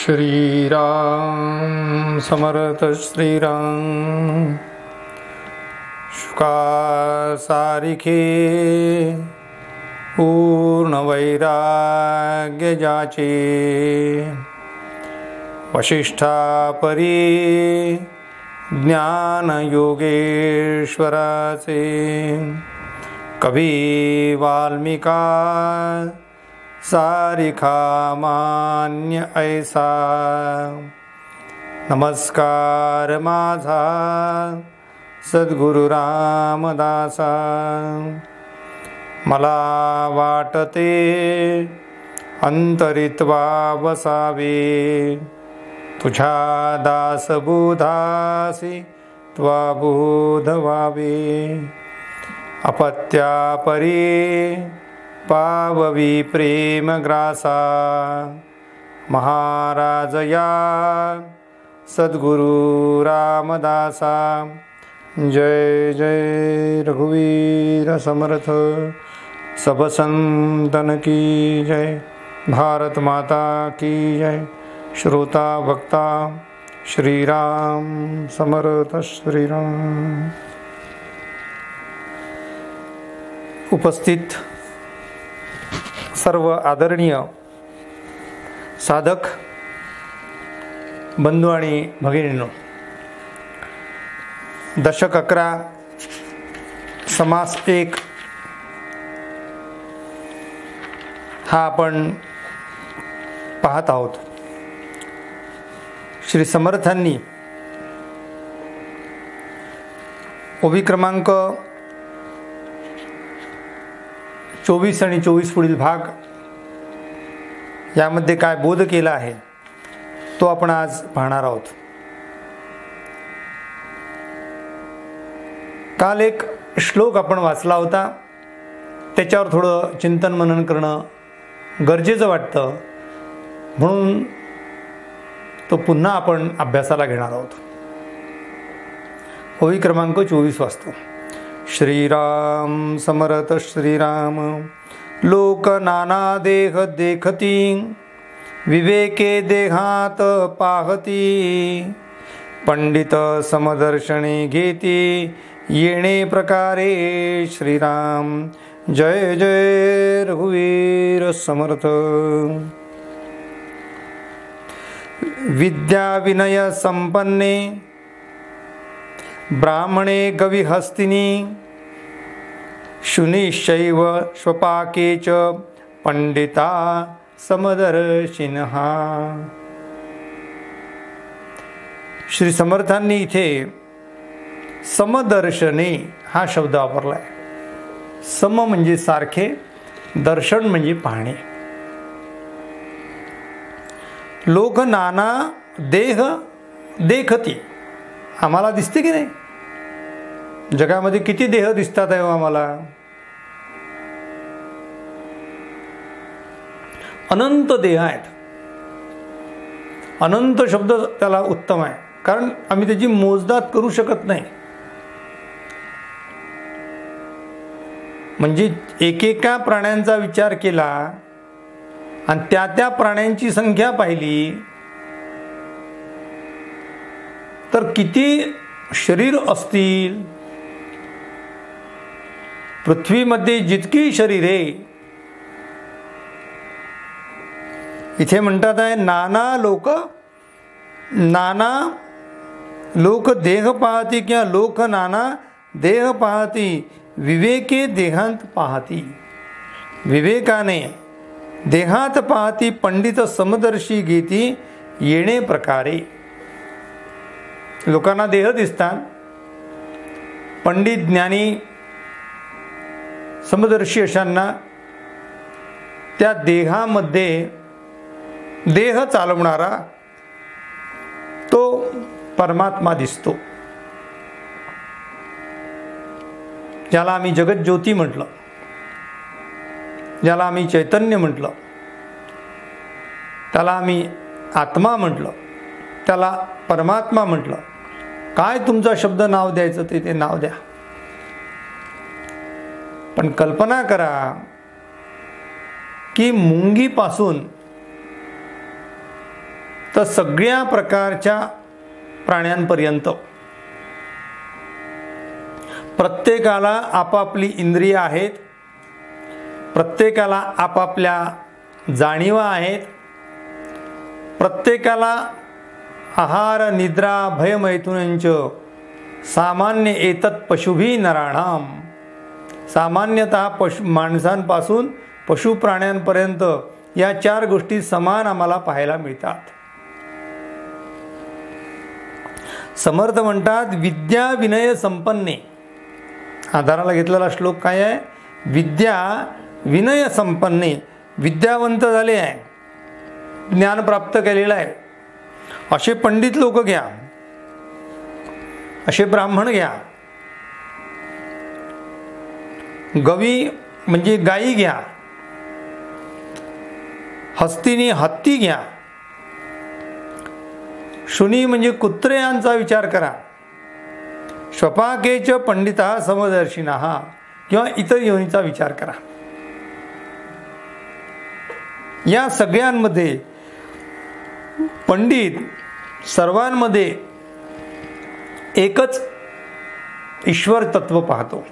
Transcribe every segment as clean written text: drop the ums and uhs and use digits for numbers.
श्रीराम समर्थ श्रीराम शुका सारिखे पूर्ण वैराग्य जाचे वशिष्ठा परी ज्ञान योगेश्वराचे कवी वाल्मिका सारिखा मान्य ऐसा नमस्कार माझा सद्गुरु रामदासा मला वाटते अंतरित्वा बसावे तुझ्या दासबोधासी त्वा बोध व्हावे अपत्या परी पाववी प्रेम ग्रासा महाराज या सद्गुरु रामदासा जय जय रघुवीर समर्थ सब संतन की जय भारत माता की जय श्रोता भक्ता श्रीराम समर्थ श्रीराम। उपस्थित सर्व आदरणीय साधक बंधू आणि भगिनींनो, दशक 11 समास 1 हा आपण पाहत आहोत। श्री समर्थांनी ओवी क्रमांक 24 आणि 24 पुढील भाग यामध्ये काय बोध केला आहे तो आपण आज पाहणार आहोत। काल एक श्लोक आपण वाचला होता, त्याच्यावर थोडं चिंतन मनन करणं गरजेचं वाटतं, म्हणून तो पुन्हा आपण अभ्यासाला घेणार आहोत। ओवी क्रमांक 24 वाचतो। श्रीराम समर्थ श्रीराम लोक नाना देह देखती विवेके देहात पाहती पंडित समदर्शने घेती येणे प्रकारे श्रीराम जय जय रघुवीर समर्थ। विद्या विनय संपन्ने ब्राह्मणे गविहस्तिनी शुनिशैव स्वपाके च पंडिता समदर्शिनः। श्री समर्थांनी इथे समदर्शने हा शब्द वापरलाय। सम म्हणजे सारखे, दर्शन म्हणजे पाहणे। लोक नाना देह देखती, आम्हाला दिसते की नाही? जगामध्ये किती देह दिसतात आहे आम्हाला? अनंत देह आहेत। अनंत शब्द त्याला उत्तम आहे, कारण आम्ही त्याची मोजदाद करू शकत नाही। म्हणजे एकेका प्राण्यांचा विचार केला आणि त्या त्या प्राण्यांची संख्या पाहिली तर किती शरीर असतील? पृथ्वीमध्ये जितकी शरीरे, इथे म्हणतात आहे नाना लोक देह पाहती किंवा लोक नाना देह पाहती विवेके देहांत पाहती। विवेकाने देहात पाहती पंडित समदर्शी घेती येणे प्रकारे। लोकांना देह दिसतात, पंडित ज्ञानी समदर्शी अशांना त्या देहामध्ये देह चालवणारा तो परमात्मा दिसतो, ज्याला आम्ही जगज्योती म्हटलं, ज्याला आम्ही चैतन्य म्हटलं, त्याला आम्ही आत्मा म्हटलं, त्याला परमात्मा म्हटलं। काय तुमचा शब्द नाव द्यायचं ते नाव द्या, पण कल्पना करा की मुंगीपासून तर सगळ्या प्रकारच्या प्राण्यांपर्यंत प्रत्येकाला आपापली इंद्रिय आहेत, प्रत्येकाला आपापल्या जाणीवा आहेत, प्रत्येकाला आहार निद्रा भयमैथुनंच सामान्य एतत् पशुभी नराणाम, सामान्यतः माणसांपासून पशु प्राण्यांपर्यंत या 4 गोष्टी समान आम्हाला पाहायला मिळतात. समर्थ म्हणतात विद्या विनय संपन्ने. आधाराला घेतलेला श्लोक काय आहे? विद्या विनय संपन्ने. विद्यावंत झाले आहे, ज्ञान प्राप्त केलेलं आहे असे पंडित लोक घ्या, असे ब्राह्मण घ्या, गवी म्हणजे गायी घ्या, हस्तिनी हत्ती घ्या, शुनी म्हणजे कुत्रे यांचा विचार करा, श्वपाकेच पंडिता समदर्शिनः किंवा इतर योनीचा विचार करा. या सगळ्यांमध्ये पंडित सर्वांमध्ये एकच ईश्वर तत्व पाहतो.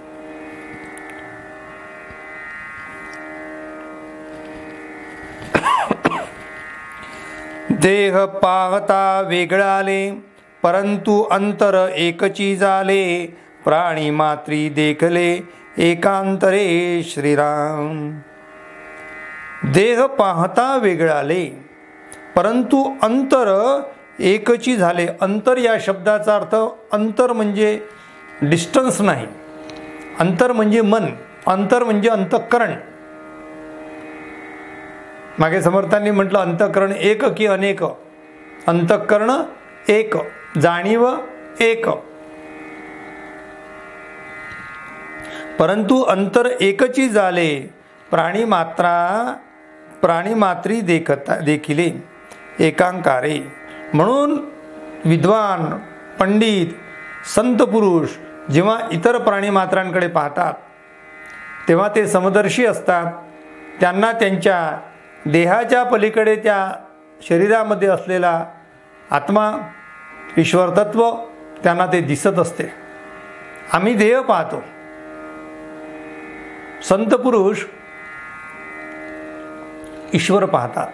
देह पाहता वेगळाले परंतु अंतर एकची झाले, प्राणी मात्री देखले एकांतरे श्रीराम. देह पाहता वेगळाले परंतु अंतर एकची झाले. अंतर या शब्दाचा अर्थ, अंतर म्हणजे डिस्टन्स नाही, अंतर म्हणजे मन, अंतर म्हणजे अंतःकरण. मागे समर्थांनी म्हटलं अंतःकरण एक की अनेक. अंतःकरण एक, जाणीव एक, परंतु अंतर एकची झाले, प्राणी मात्री देखिले एकांकारे. म्हणून विद्वान पंडित संत पुरुष जेव्हा इतर प्राणी मात्रांकडे पाहतात तेव्हा ते समदर्शी असतात. त्यांना त्यांच्या देहाच्या पलीकडे त्या शरीरामध्ये असलेला आत्मा ईश्वर तत्व त्यांना ते दिसत असते. आम्ही देह पाहतो, संत पुरुष ईश्वर पाहतात.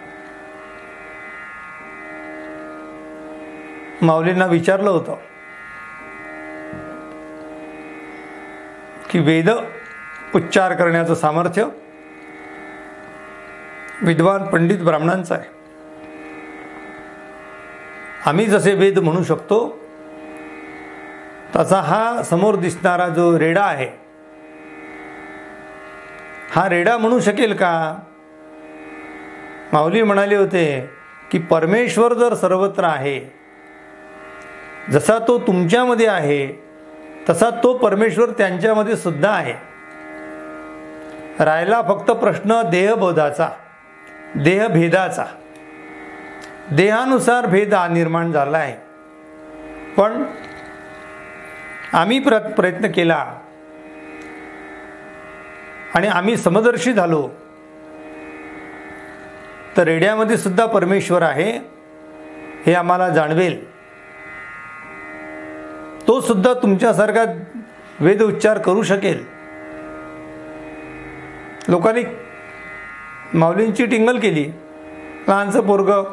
माऊलींना विचारलं होतं की वेद उच्चार करण्याचं सामर्थ्य विद्वान पंडित ब्राह्मणांचं आहे. आम्ही जसे वेद म्हणू शकतो तसा हा समोर दिसणारा जो रेडा आहे, हा रेडा म्हणू शकेल का? माऊली म्हणाले होते की परमेश्वर जर सर्वत्र आहे, जसा तो तुमच्यामध्ये आहे तसा तो परमेश्वर त्यांच्यामध्ये सुद्धा आहे. राहिला फक्त प्रश्न देहबोधाचा, देहभेदाचा. देहानुसार भेद निर्माण झाला आहे. पण आम्ही प्रयत्न केला आणि आम्ही समदर्शी झालो तर रेड्यामध्ये सुद्धा परमेश्वर आहे हे आम्हाला जाणवेल. तो सुद्धा तुमच्यासारखा वेद उच्चार करू शकेल. लोकांनी माऊलींची टिंगल केली. लहानचं पोरगं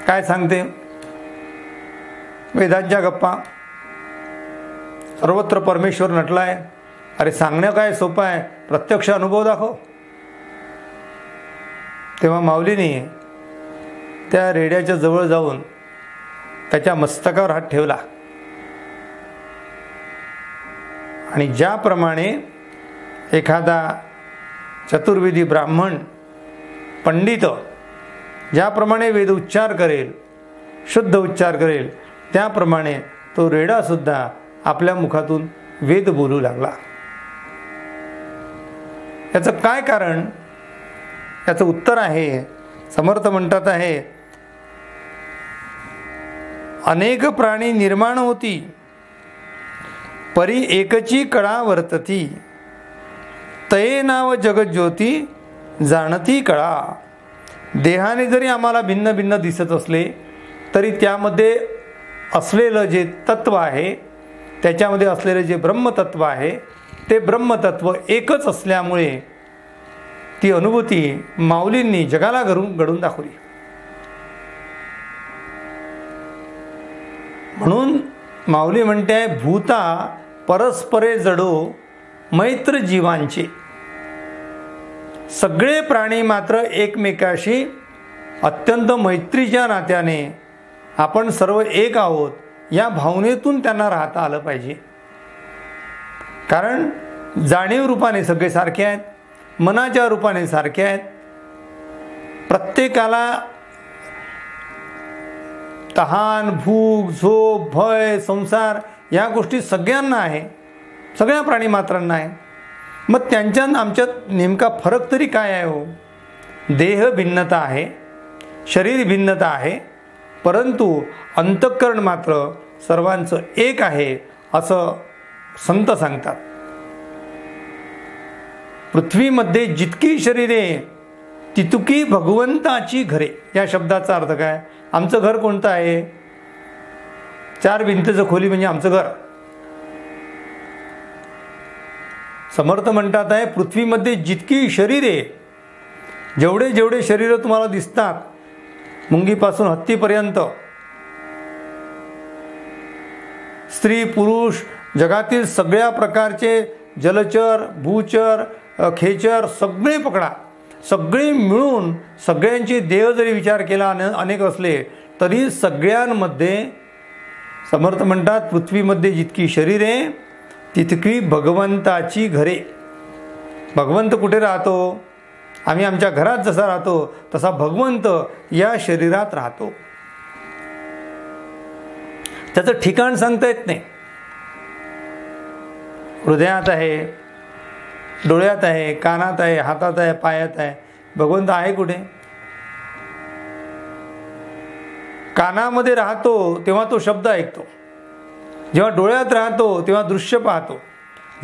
काय सांगते, वेदांच्या गप्पा, सर्वत्र परमेश्वर नटलाय. अरे सांगणं काय सोपं आहे, प्रत्यक्ष अनुभव दाखव. तेव्हा माऊलीने त्या रेड्याच्या जवळ जाऊन त्याच्या मस्तकावर हात ठेवला आणि ज्याप्रमाणे एखादा चतुर्वेदी ब्राह्मण पंडित ज्याप्रमाणे वेद उच्चार करेल, शुद्ध उच्चार करेल, त्याप्रमाणे तो रेडासुद्धा आपल्या मुखातून वेद बोलू लागला. याचं काय कारण? याचं उत्तर आहे, समर्थ म्हणतात आहे, अनेक प्राणी निर्माण होती परी एकची कळा वर्तती, तये नाव जगज्योती जाणती कळा. देहाने जरी आम्हाला भिन्न भिन्न दिसत असले तरी त्यामध्ये असलेलं जे तत्व आहे, त्याच्यामध्ये असलेलं जे ब्रह्मतत्व आहे, ते ब्रह्मतत्व एकच असल्यामुळे ती अनुभूती माऊलींनी जगाला घडून दाखवली. म्हणून माऊली म्हणते, भूता परस्परे जडो मैत्र जीवांचे. सगळे प्राणी मात्र एकमेकाशी अत्यंत मैत्रीच्या नात्याने आपण सर्व एक आहोत या भावनेतून त्यांना राहता आलं पाहिजे. कारण जाणीव रूपाने सगळे सारखे आहेत, मनाच्या रूपाने सारखे आहेत. प्रत्येकाला तहान, भूक, झोप, भय, संसार या गोष्टी सगळ्यांना आहे, सगळ्या प्राणी मात्रांना आहे. मग त्यांच्यात आमच्यात नेमका फरक तरी काय आहे हो? देह भिन्नता आहे, शरीर भिन्नता आहे, परंतु अंतःकरण मात्र सर्वांचं एक आहे असं संत सांगतात. पृथ्वीमध्ये जितकी शरीरे तितकी भगवंताची घरे. या शब्दाचा अर्थ काय? आमचं घर कोणतं आहे? 4 भिंतीचं खोली म्हणजे आमचं घर. समर्थ म्हणतात आहे, पृथ्वीमध्ये जितकी शरीरे, जेवढे जेवढे शरीरं तुम्हाला दिसतात, मुंगीपासून हत्तीपर्यंत, स्त्री पुरुष, जगातील सगळ्या प्रकारचे जलचर, भूचर, खेचर सगळे पकडा, सगळे मिळून सगळ्यांचे देह जरी विचार केला अनेक असले तरी सगळ्यांमध्ये समर्थ म्हणतात, पृथ्वीमध्ये जितकी शरीरे तितकी भगवंताची घरे. भगवंत कुठे राहतो? आम्ही आमच्या घरात जसा राहतो तसा भगवंत या शरीरात राहतो. त्याचं ठिकाण सांगता येत नाही. हृदयात आहे, डोळ्यात आहे, कानात आहे, हातात आहे, पायात आहे. भगवंत आहे कुठे? कानामध्ये राहतो तेव्हा तो शब्द ऐकतो, जेव्हा डोळ्यात राहतो तेव्हा दृश्य पाहतो,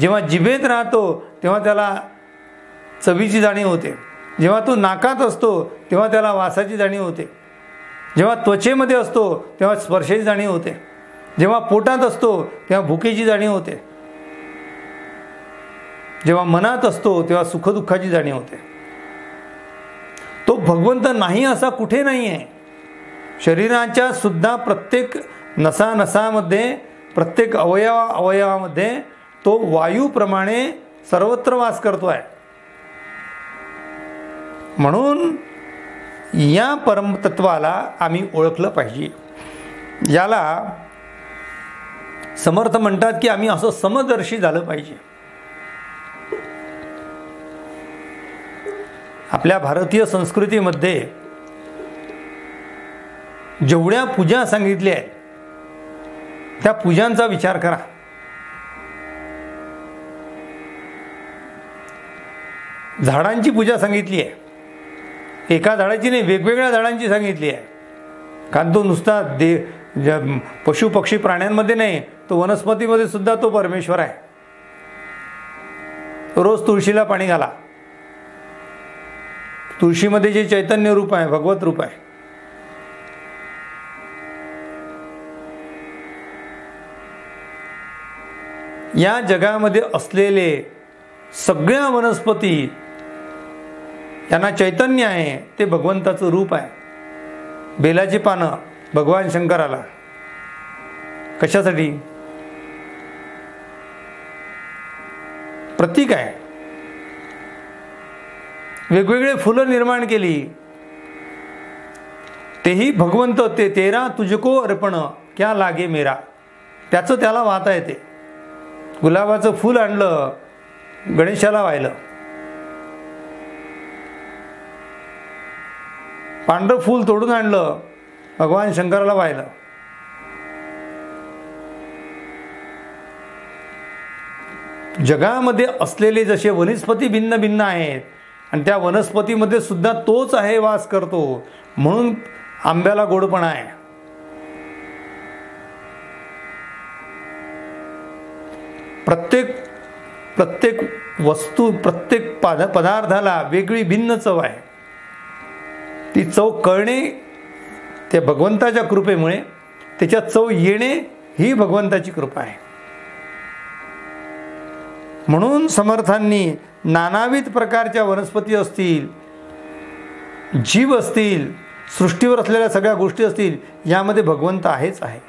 जेव्हा जिभेत राहतो तेव्हा त्याला चवीची जाणीव होते, जेव्हा तो नाकात असतो तेव्हा त्याला वासाची जाणीव होते, जेव्हा त्वचेमध्ये असतो तेव्हा स्पर्शाची जाणीव होते, जेव्हा पोटात असतो तेव्हा भुकेची जाणीव होते, जेव्हा मनात असतो तेव्हा सुखदुःखाची जाणीव होते. तो भगवंत नाही असा कुठे नाही आहे. शरीराच्या सुद्धा प्रत्येक नसानसामध्ये, प्रत्येक अवयवामध्ये तो वायूप्रमाणे सर्वत्र वास करतो आहे. म्हणून या परमतत्वाला आम्ही ओळखलं पाहिजे. याला समर्थ म्हणतात की आम्ही असं समदर्शी झालं पाहिजे. आपल्या भारतीय संस्कृतीमध्ये जेवढ्या पूजा सांगितल्या आहेत त्या पूजांचा विचार करा. झाडांची पूजा सांगितली आहे, एका झाडाची नाही, वेगवेगळ्या झाडांची सांगितली आहे. कारण तो नुसता पशु पक्षी प्राण्यांमध्ये नाही, तो वनस्पतीमध्ये सुद्धा तो परमेश्वर आहे. रोज तुळशीला पाणी घाला. तुळशीमध्ये जे चैतन्य रूप आहे, भगवत रूप आहे. या जगामध्ये असलेले सगळ्या वनस्पती यांना चैतन्य आहे, ते भगवंताचं रूप आहे. बेलाची पानं भगवान शंकराला कशासाठी? प्रतीक आहे. वेगवेगळे फुलं निर्माण केली, तेही भगवंत. ते तेरा तुझको अर्पण क्या लागे मेरा, त्याचं त्याला वाहता येते. गुलाबाचं फूल आणलं, गणेशाला वाहिलं. पांढरं फूल तोडून आणलं, भगवान शंकराला वाहिलं. जगामध्ये असलेले जसे वनस्पती भिन्न भिन्न आहेत आणि त्या वनस्पतीमध्ये सुद्धा तोच आहे, वास करतो. म्हणून आंब्याला गोडपणा आहे. प्रत्येक वस्तू, प्रत्येक पदार्थाला वेगळी भिन्न चव आहे. ती चव कळणे त्या भगवंताच्या कृपेमुळे, त्याच्यात चव येणे ही भगवंताची कृपा आहे. म्हणून समर्थांनी नानाविध प्रकारच्या वनस्पती असतील, जीव असतील, सृष्टीवर असलेल्या सगळ्या गोष्टी असतील, यामध्ये भगवंत आहेच आहे.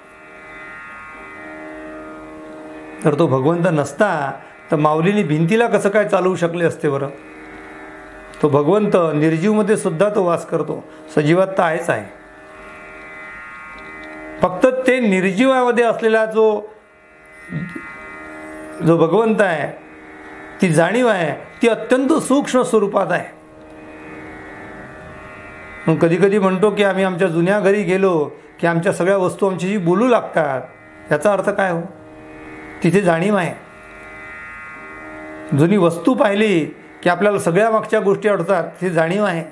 तर तो भगवंत नसता तर माऊलीने भिंतीला कसं काय चालवू शकले असते बरं? तो भगवंत निर्जीवमध्ये सुद्धा तो वास करतो, सजीवात तर आहेच आहे. फक्त ते निर्जीवामध्ये असलेला जो भगवंत आहे, ती जाणीव आहे, ती अत्यंत सूक्ष्म स्वरूपात आहे. मग कधी कधी म्हणतो की आम्ही आमच्या जुन्या घरी गेलो की आमच्या सगळ्या वस्तू आमच्याशी बोलू लागतात. याचा अर्थ काय हो? तिथे जाणीव आहे. जुनी वस्तू पाहिली की आपल्याला सगळ्या मागच्या गोष्टी आवडतात, तिथे जाणीव आहे.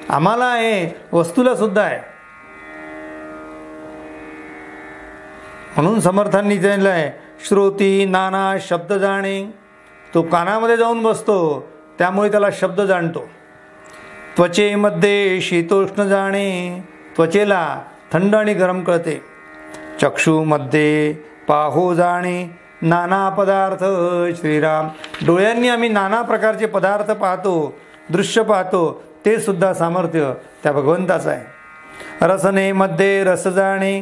आम्हाला आहे, वस्तूला सुद्धा आहे. म्हणून समर्थांनी सांगितलं आहे, श्रोती नाना शब्द जाणे. तो कानामध्ये जाऊन बसतो, त्यामुळे त्याला शब्द जाणतो. त्वचेमध्ये शीतोष्ण जाणे, त्वचेला थंड आणि गरम कळते. चक्षुमध्ये पाहो जाणे नाना पदार्थ. श्रीराम, डोळ्यांनी आम्ही नाना प्रकारचे पदार्थ पाहतो, दृश्य पाहतो, ते सुद्धा सामर्थ्य त्या भगवंताचं आहे. रसनेमध्ये रस जाणे,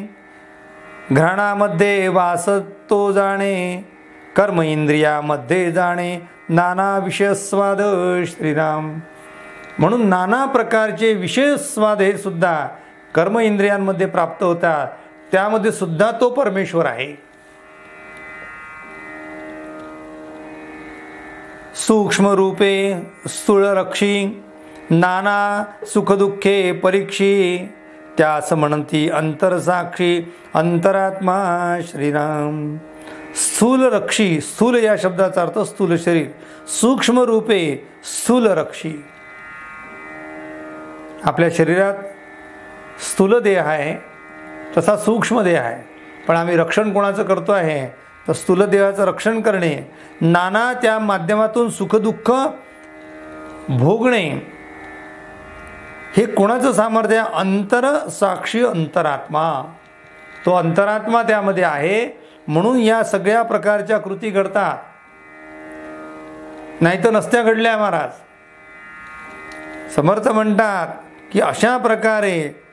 घ्राणामध्ये वास तो जाणे, कर्म इंद्रियामध्ये जाणे नाना विषय स्वाद. श्रीराम, म्हणून नाना प्रकारचे विषय स्वाद हे सुद्धा कर्म इंद्रियांमध्ये प्राप्त होतात, त्यामध्ये सुद्धा तो परमेश्वर आहे. सूक्ष्म रूपे स्थूल रक्षी, नाना सुखदुःखे परीक्षी, त्यास म्हणती अंतरसाक्षी अंतरात्मा. श्रीराम, स्थूल रक्षी, स्थूल या शब्दाचा अर्थ स्थूल शरीर, सूक्ष्म रूपे स्थूल रक्षी. आपल्या शरीरात स्थूल देह आहे, तसा सूक्ष्म देह आहे. पण आम्ही रक्षण कोणाचं करतो आहे? तर स्थूल देहाचं रक्षण करणे, नाना त्या माध्यमातून सुखदुःख भोगणे, हे कोणाचं सामर्थ्य आहे? अंतर साक्षी अंतरात्मा. तो अंतरात्मा त्यामध्ये आहे, म्हणून या सगळ्या प्रकारच्या कृती घडतात. नाही तर नसत्या घडल्या महाराज. समर्थ म्हणतात की अशा प्रकारे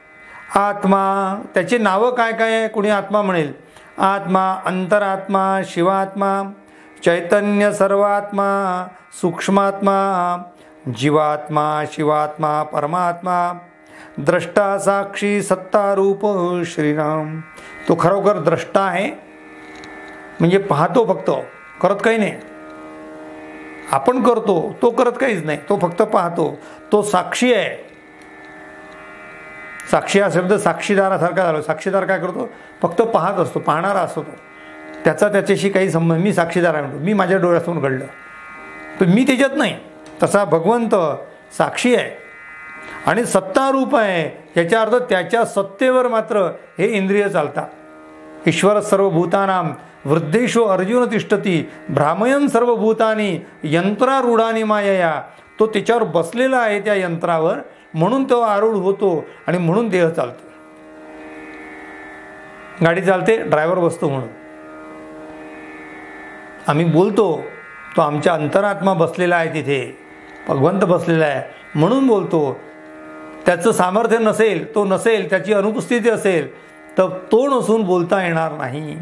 आत्मा, त्याचे नावं काय काय आहे? कुणी आत्मा म्हणेल, आत्मा, अंतरात्मा, शिवात्मा, चैतन्य सर्वात्मा, सूक्ष्मात्मा, जीवात्मा, शिवात्मा, परमात्मा, द्रष्टा साक्षी सत्तारूप. श्रीराम, तो खरोखर द्रष्टा आहे, म्हणजे पाहतो फक्त, करत काही नाही. आपण करतो, तो करत काहीच नाही, तो फक्त पाहतो. तो साक्षी आहे. साक्षी हा शब्द साक्षीदारासारखा झाला. साक्षीदार काय करतो? फक्त पाहत असतो, पाहणारा असतो तो. त्याचा त्याच्याशी काही संबंध. मी साक्षीदार आहे म्हणतो, मी माझ्या डोळ्यासमोर घडलं, पण मी त्याच्यात नाही. तसा भगवंत साक्षी आहे आणि सत्तारूप आहे. याचा अर्थ त्याच्या सत्तेवर मात्र हे इंद्रिय चालतात. ईश्वर सर्वभूतानां वृद्धेषु अर्जुन तिष्ठती भ्रामयन सर्वभूतानी यंत्रारूढानी मायया. तो त्याच्यावर बसलेला आहे, त्या यंत्रावर, म्हणून तो आरूढ होतो आणि म्हणून देह चालतो. गाडी चालते, ड्रायव्हर बसतो म्हणून. आम्ही बोलतो, तो आमच्या अंतरात्मा बसलेला आहे, तिथे भगवंत बसलेला आहे म्हणून बोलतो. त्याचं सामर्थ्य नसेल, तो नसेल, त्याची अनुपस्थिती असेल, तर तो नसून बोलता येणार नाही.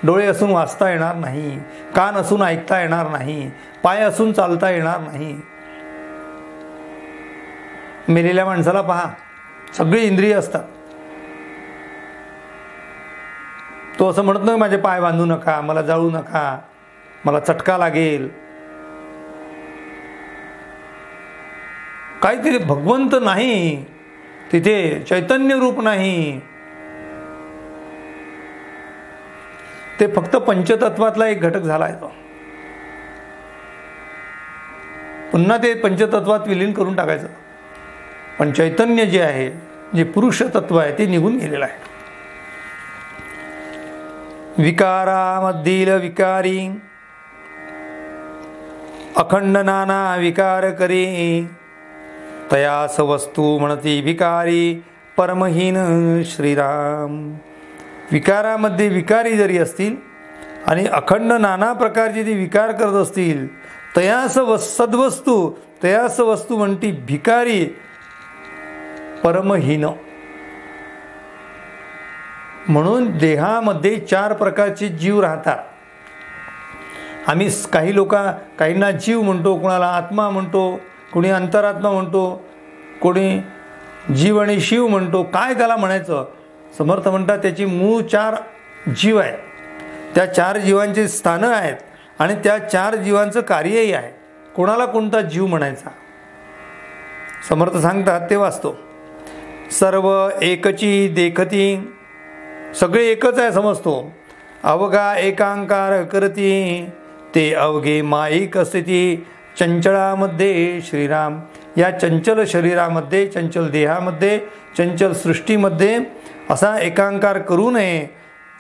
डोळे असून वाचता येणार नाही, कान असून ऐकता येणार नाही, पाय असून चालता येणार नाही. मेलेल्या माणसाला पहा, सगळी इंद्रिय असतात. तो असं म्हणत नाही माझे पाय बांधू नका, मला जाळू नका, मला चटका लागेल. काहीतरी भगवंत नाही तिथे, चैतन्य रूप नाही. ते फक्त पंचतत्वातला एक घटक झाला आहे. तो पुन्हा ते पंचतत्वात विलीन करून टाकायचं. पण चैतन्य जे आहे, जे पुरुष तत्व आहे, ते निघून गेलेलं आहे. विकारामधील विकारी, अखंड नाना विकार करी, तयास वस्तू म्हणती विकारी परमहीन श्रीराम. विकारामध्ये विकारी जरी असतील आणि अखंड नाना प्रकारचे ते विकार करत असतील, तयास सद्वस्तू, तयास वस्तू म्हणती भिकारी परमहीन. म्हणून देहामध्ये 4 प्रकारचे जीव राहतात. आम्ही काही काहींना जीव म्हणतो, कोणाला आत्मा म्हणतो, कोणी अंतरात्मा म्हणतो, कोणी जीव आणि शिव म्हणतो. काय त्याला म्हणायचं? समर्थ म्हणतात त्याची मूळ 4 जीव आहेत. त्या 4 जीवांची स्थानं आहेत आणि त्या 4 जीवांचं कार्यही आहे. कोणाला कोणता जीव म्हणायचा? समर्थ सांगतात ते वाचतो. सर्व एकची देखती, सगळे एकच आहे समजतो. अवघा एकांकार करती, ते अवघे माईक स्थिती चंचळामध्ये श्रीराम. या चंचल शरीरामध्ये, चंचल देहामध्ये, चंचल सृष्टीमध्ये असा एकांकार करू नये.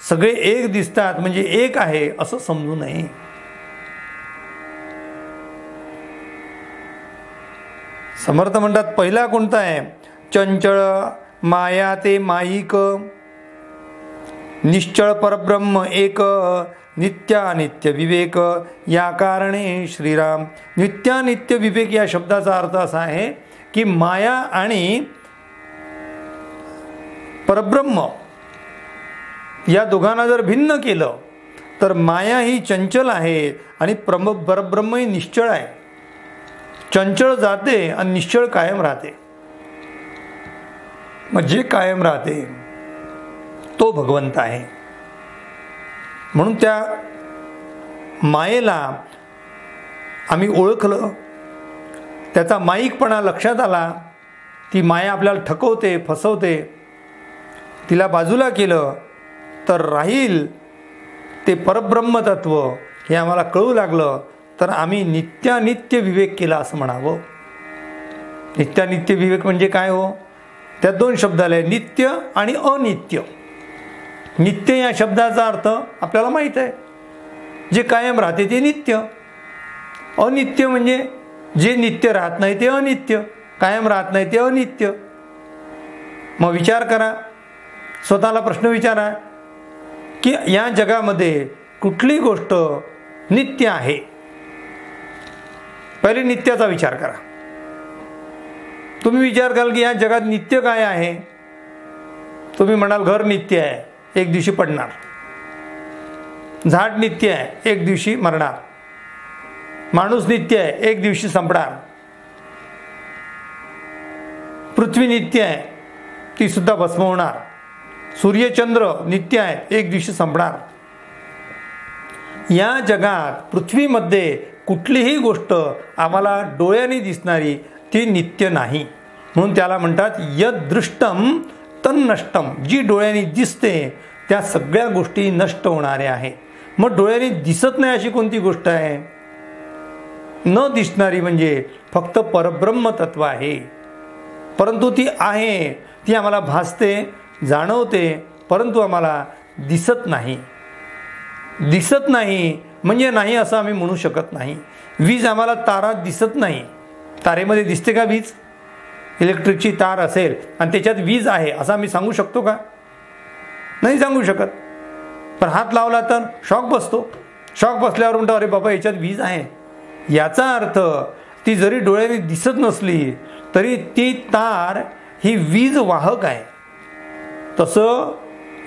सगळे एक दिसतात म्हणजे एक आहे असं समजू नये. समर्थ म्हणतात पहिला कोणता आहे? चंचळ माया ते माईक, निश्चळ परब्रह्म एक, नित्यानित्य विवेक या कारणे श्रीराम. नित्यानित्य विवेक या शब्दाचा अर्थ असा आहे की माया आणि परब्रह्म या दोघांना जर भिन्न केलं तर माया ही चंचल आहे आणि परब्रह्म ही निश्चळ आहे. चंचल जाते आणि निश्चळ कायम राहते. मग जे कायम राहते तो भगवंत आहे. म्हणून त्या मायेला आम्ही ओळखलं, त्याचा माईकपणा लक्षात आला. ती माया आपल्याला ठकवते, फसवते. तिला बाजूला केलं तर राहील ते परब्रह्म तत्व हे आम्हाला कळू लागलं तर आम्ही नित्यानित्य विवेक केला असं म्हणावं. नित्यानित्य विवेक म्हणजे काय हो? त्यात 2 शब्द आले, नित्य आणि अनित्य. नित्य या शब्दाचा अर्थ आपल्याला माहीत आहे, जे कायम राहते ते नित्य. अनित्य म्हणजे जे नित्य राहत नाही ते अनित्य, कायम राहत नाही ते अनित्य. मग विचार करा, स्वतःला प्रश्न विचारा की या जगामध्ये कुठली गोष्ट नित्य आहे? पहिले नित्याचा विचार करा. तुम्ही विचार कराल की या जगात नित्य काय आहे? तुम्ही म्हणाल घर नित्य आहे, एक दिवशी पडणार. झाड नित्य आहे, एक दिवशी मरणार. माणूस नित्य आहे, एक दिवशी संपणार. पृथ्वी नित्य आहे, ती सुद्धा भस्म होणार. सूर्यचंद्र नित्य आहे, एक दिवशी संपणार. या जगात पृथ्वीमध्ये कुठलीही गोष्ट आम्हाला डोळ्यांनी दिसणारी ती नित्य नाही. म्हणून त्याला म्हणतात यदृष्टम तन्नष्टम. जी डोळ्यांनी दिसते त्या सगळ्या गोष्टी नष्ट होणाऱ्या आहेत. मग डोळ्यांनी दिसत नाही अशी कोणती गोष्ट आहे? न दिसणारी म्हणजे फक्त परब्रह्म तत्व आहे. परंतु ती आहे, ती आम्हाला भासते, जाणवते, परंतु आम्हाला दिसत नाही. दिसत नाही म्हणजे नाही असं आम्ही म्हणू शकत नाही. वीज आम्हाला तारा दिसत नाही. तारेमध्ये दिसते का वीज? इलेक्ट्रिकची तार असेल आणि त्याच्यात वीज आहे असं आम्ही सांगू शकतो का? नाही सांगू शकत. पण हात लावला तर शॉक बसतो. शॉक बसल्यावर म्हणतो अरे बाबा याच्यात वीज आहे. याचा अर्थ ती जरी डोळ्याने दिसत नसली तरी ती तार ही वीज वाहक आहे. तसं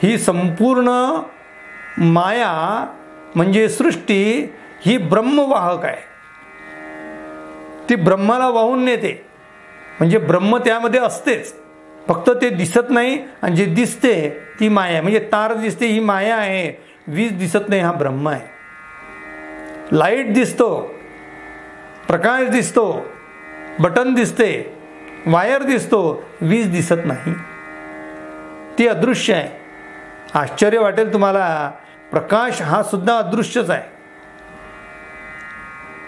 ही संपूर्ण माया म्हणजे सृष्टी ही ब्रह्मवाहक आहे. ती ब्रह्माला वाहून नेते. म्हणजे ब्रह्म त्यामध्ये असतेच, फक्त ते दिसत नाही. आणि जे दिसते ती माया आहे. म्हणजे तार दिसते ही माया आहे, वीज दिसत नाही हा ब्रह्म आहे. लाईट दिसतो, प्रकाश दिसतो, बटन दिसते, वायर दिसतो, वीज दिसत नाही. ती अदृश्य आहे. आश्चर्य वाटेल तुम्हाला, प्रकाश हा सुद्धा अदृश्यच आहे.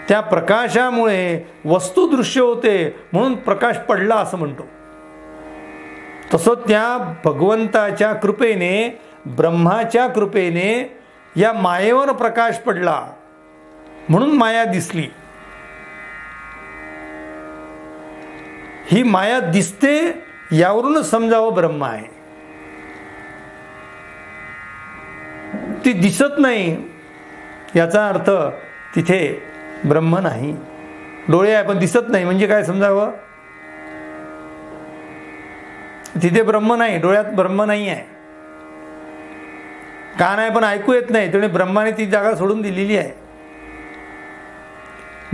त्या प्रकाशामुळे वस्तू दृश्य होते म्हणून प्रकाश पडला असं म्हणतो. तसं त्या भगवंताच्या कृपेने, ब्रह्माच्या कृपेने या मायेवर प्रकाश पडला म्हणून माया दिसली. ही माया दिसते यावरूनच समजावं ब्रह्म आहे. ती दिसत नाही याचा अर्थ तिथे ब्रह्म नाही. डोळे आहे पण दिसत नाही म्हणजे काय समजावं? तिथे ब्रह्म नाही, डोळ्यात ब्रह्म नाही आहे. कान आहे पण ऐकू येत नाही, त्यामुळे ब्रह्माने ती जागा सोडून दिलेली आहे.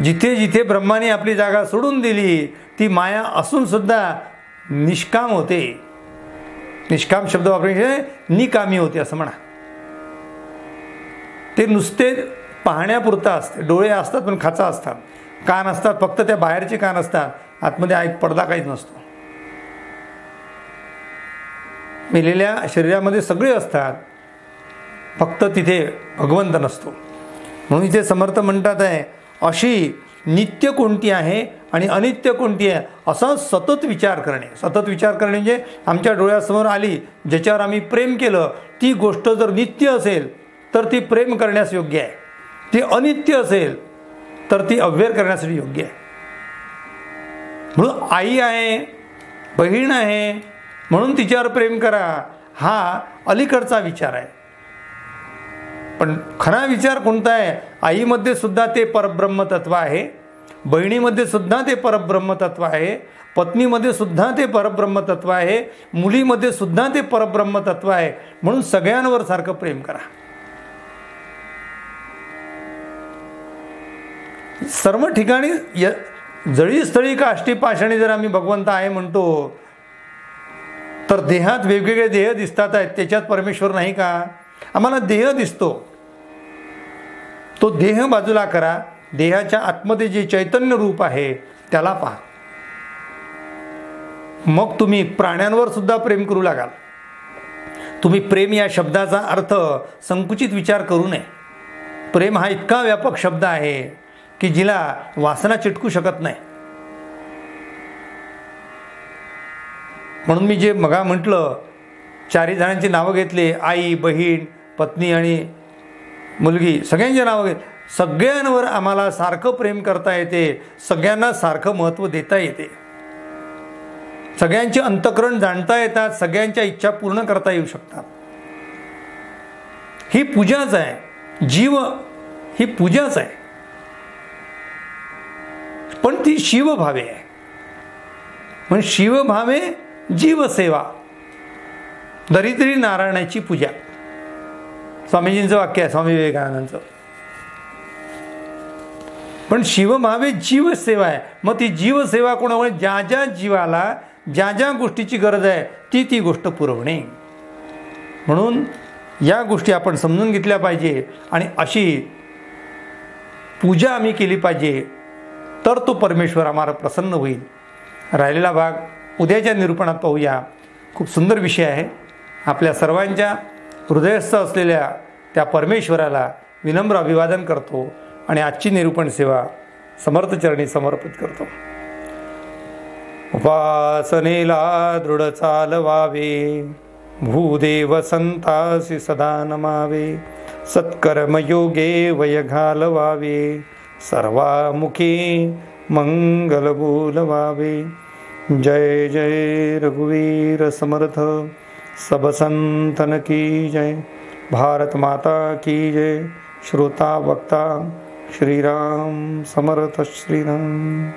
जिथे जिथे ब्रह्माने आपली जागा सोडून दिली ती माया असून सुद्धा निष्काम होते. निष्काम शब्द वापरण्याचे निकामी होते असं म्हणा. ते नुसते पाहण्यापुरता असते. डोळे असतात पण खाचा असतात, कान असतात फक्त त्या बाहेरचे कान असतात, आतमध्ये पडदा काहीच नसतो. मेलेल्या शरीरामध्ये सगळे असतात, फक्त तिथे भगवंत नसतो. म्हणून इथे समर्थ म्हणतात आहे, अशी नित्य कोणती आहे आणि अनित्य कोणती आहे असा सतत विचार करणे. सतत विचार करणे म्हणजे आमच्या डोळ्यासमोर आली ज्याच्यावर आम्ही प्रेम केलं ती गोष्ट जर नित्य असेल तर ती प्रेम करण्यास योग्य आहे, ती अनित्य असेल तर ती अव्यय करण्यासाठी योग्य आहे. म्हणून आई आहे, बहीण आहे म्हणून तिच्यावर प्रेम करा हा अलीकडचा विचार आहे. पण खरा विचार कोणता आहे? आईमध्ये सुद्धा ते परब्रह्म तत्व आहे, बहिणीमध्ये सुद्धा ते परब्रह्म तत्व आहे, पत्नीमध्ये सुद्धा ते परब्रह्म तत्व आहे, मुलीमध्ये सुद्धा ते परब्रह्म तत्व आहे. म्हणून सगळ्यांवर सारखं प्रेम करा. सर्व ठिकाणी जळी स्थळी काष्टी पाषाणी जर आम्ही भगवंत आहे म्हणतो तर देहात वेगवेगळे देह दिसतात आहेत, त्याच्यात परमेश्वर नाही का? आम्हाला देह दिसतो, तो देह बाजूला करा, देहाच्या आतमध्ये जे चैतन्य रूप आहे त्याला पहा. मग तुम्ही प्राण्यांवर सुद्धा प्रेम करू लागाल. तुम्ही प्रेम या शब्दाचा अर्थ संकुचित विचार करू नये. प्रेम हा इतका व्यापक शब्द आहे की जिला वासना चिटकू शकत नाही. म्हणून मी जे मगा म्हटलं, चारी जणांची नावं घेतली, आई, बहीण, पत्नी आणि मुलगी, सगळ्यांची नावं घेतली. सगळ्यांवर आम्हाला सारखं प्रेम करता येते, सगळ्यांना सारखं महत्त्व देता येते, सगळ्यांचे अंतःकरण जाणता येतात, सगळ्यांच्या इच्छा पूर्ण करता येऊ शकतात. ही पूजाच आहे. जीव ही पूजाच आहे, पण ती शिवभावे आहे. पण शिवभावे जीवसेवा, दरिद्री नारायणाची पूजा. स्वामीजींचं वाक्य आहे, स्वामी विवेकानंदांचं. पण शिवभावे जीवसेवा आहे. मग ती जीवसेवा कोणामुळे? ज्या ज्या जीवाला ज्या ज्या गोष्टीची गरज आहे ती ती गोष्ट पुरवणे. म्हणून या गोष्टी आपण समजून घेतल्या पाहिजे आणि अशी पूजा आम्ही केली पाहिजे, तर तो परमेश्वर आम्हाला प्रसन्न होईल. राहिलेला भाग उद्याच्या निरूपणात पाहूया. खूप सुंदर विषय आहे. आपल्या सर्वांच्या हृदयस्थ असलेल्या त्या परमेश्वराला विनम्र अभिवादन करतो आणि आजची निरूपण सेवा समर्थ चरणी समर्पित करतो. उपासनेला दृढ चालवावे, भूदेव संतासी सदा नमावे, सत्कर्मयोगे वय घालवावे, सर्वामुखी मंगल बोलवावे. जय जय रघुवीर समर्थ, सब संतन की जय. भारत माता की जय. श्रोता वक्ता श्रीराम समर्थ श्रीराम.